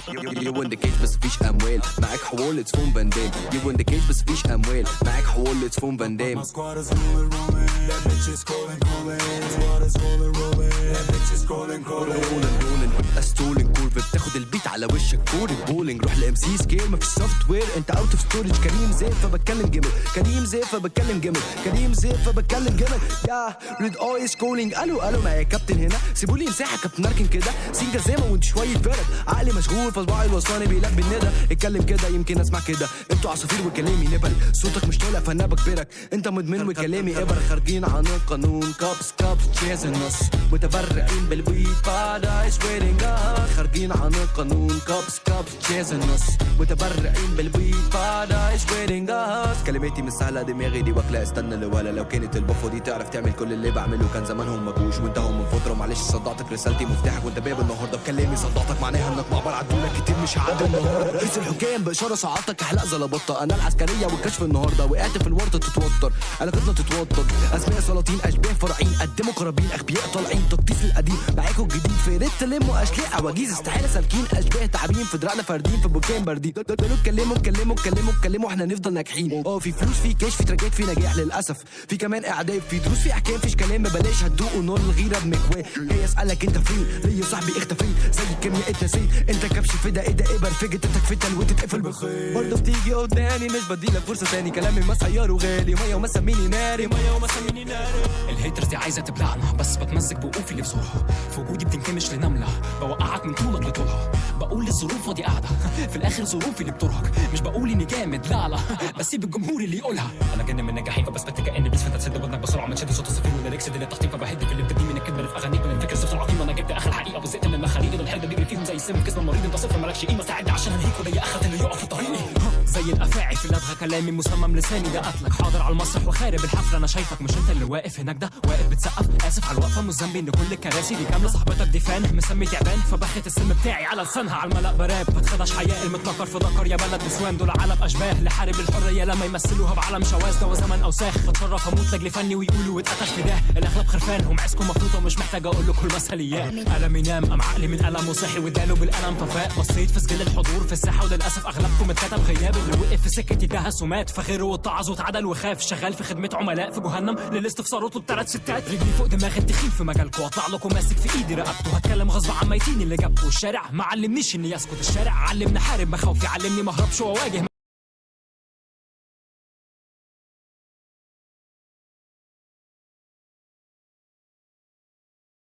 يو ان ذا كيج بس فيش اموال، معاك حوار تفون فاندام. يو ان ذا كيج بس فيش اموال، معاك حوار تفون فاندام. استولين كور بتاخد البيت على وشك كور بولينج. روح لام سي سكيل مفيش سوفت وير، انت اوت اوف ستورج. كريم زيف فبتكلم جيمل، كريم زيف فبتكلم جيمل، كريم زيف فبتكلم جيمل. يا ريد اي سكولينج. الو معايا كابتن هنا، سيبولي مساحه كابتن اركن كده. سينجا زي ما وانت شويه فرد، عقلي مشغول فصباعي الوصلاني بيلبي الندى. اتكلم كده يمكن اسمع كده، انتوا عصافير وكلامي نبل. صوتك مش طالع فانا بكبرك، انت مدمن وكلامي ابر. خارجين عن القانون، كابس تشيز النص متبرعين بالويد بارادايس ويتنج اب. خارجين عن القانون، كابس تشيز النص متبرعين بالويد بارادايس ويتنج اب. كلماتي مش سهله، دماغي دي واكله. استنى لولا لو كانت البفو دي تعرف تعمل كل اللي بعمله كان زمانهم مجوش وانتهوا من فتره. معلش صدعتك، رسالتي مفتاحك وانت باب النهارده بكلامي. صدعتك معناها انك معبر عدولك كتير مش هعدي النهارده. رئيس الحكام باشاره صعدتك احلق زلبطه. انا العسكريه والكشف النهارده، وقعت في الورطه تتوتر، علاقتنا تتوتر. اسماء سلاطين اشباه فرعين، قدموا قرابين اغبياء طالعين. تقطيس القديم معاكوا الجديد، في ريت تلموا اشلاء عواجيز استحاله سالكين. اشباه تعابين في دراعنا فاردين في بركان باردين. دول اتكلموا احنا نفضل ناجحين. في فلوس، في كاش، في تراجات، في نجاح للاسف. في كمان اعداد، في دروس، في احكام، فيش كلام ببلاش. هتدوقوا نار الغيره بمكواه. جاي اسالك انت فين؟ ليا صاحبي اختفيت زي الكيمياء اتنسيت. انت كبش فدا ايه ده ابر فجتك في تل وتتقفل بخير. برضه بتيجي قدامي مش بديلك فرصه تاني. كلامي مسير وغالي، ميه ومسميني ناري، ميه ومسميني ناري. الهيترز دي عايزه تبلعنا، بس بتمزج بوقوفي اللي في زورها. في وجودي بتنكمش لنمله، بوقعك من طولك لطولها. بقول للظروف ودي قاعده، في الاخر ظروفي اللي بترهق. مش بقول اني جامد، لا بسيب الجمهور اللي يقولها. انا جن من النجاحين فبثبت كاني بس، فانت تسد ودنك بسرعه ما تشد صوت الصفير والليركس دي للتحطيم. فبهد في اللي بتدي من الكلمه اللي في اغانيك من الفكر صفر العظيم. انا جبت اخر حقيقه وزهقت من المخاريج. دول الحلم بيجري فيهم زي السم في جسم المريض. انت صفر مالكش قيمه، ساعدني عشان انهيك وده اخرة اللي يقف في طريقي. زي الافاعي في لدغه كلامي مسمم لساني ده قتلك. حاضر على المسرح وخارب الحفله، انا شايفك مش انت اللي واقف هناك ده. واقف بتسقف، اسف على الوقفه، مش ذنبي ان كل الكراسي دي كامله. صاحبتك دي فان مسمي تعبان، فبخت السم بتاعي على لسانها. على الملأ براب فتخدش حياء المتنكر في ذكر يا بلد نسوان. دول عالم اشباه لحارب الحريه لما يمثلوها بعالم شواذ. ده وزمن اوساخ، بتشرف اموت لاجل فني ويقولوا واتقتل فداه. الاغلب خرفان ومعزكم مفروضه، ومش محتاج اقول لكم المثاليات. ألمي نام ام عقلي من الم وصحي وداله بالالم ففاق. بصيت في سجل الحضور في الساحه وللاسف اغلبكم اتكتب غياب. اللي وقف في سكتي دهس ومات، فخيره واتعظ واتعدل وخاف. شغال في خدمه عملاء في جهنم للاستفسار اطلب 3 ستات. رجلي فوق دماغ التخين في مجالكم، واطلع لكم ماسك في ايدي رقبته. هتكلم غصب عن ميتين اللي جابكوا. الشارع ما علمنيش اني اسكت، الشارع علمني حارب مخاوفي، علمني مهربش واواجه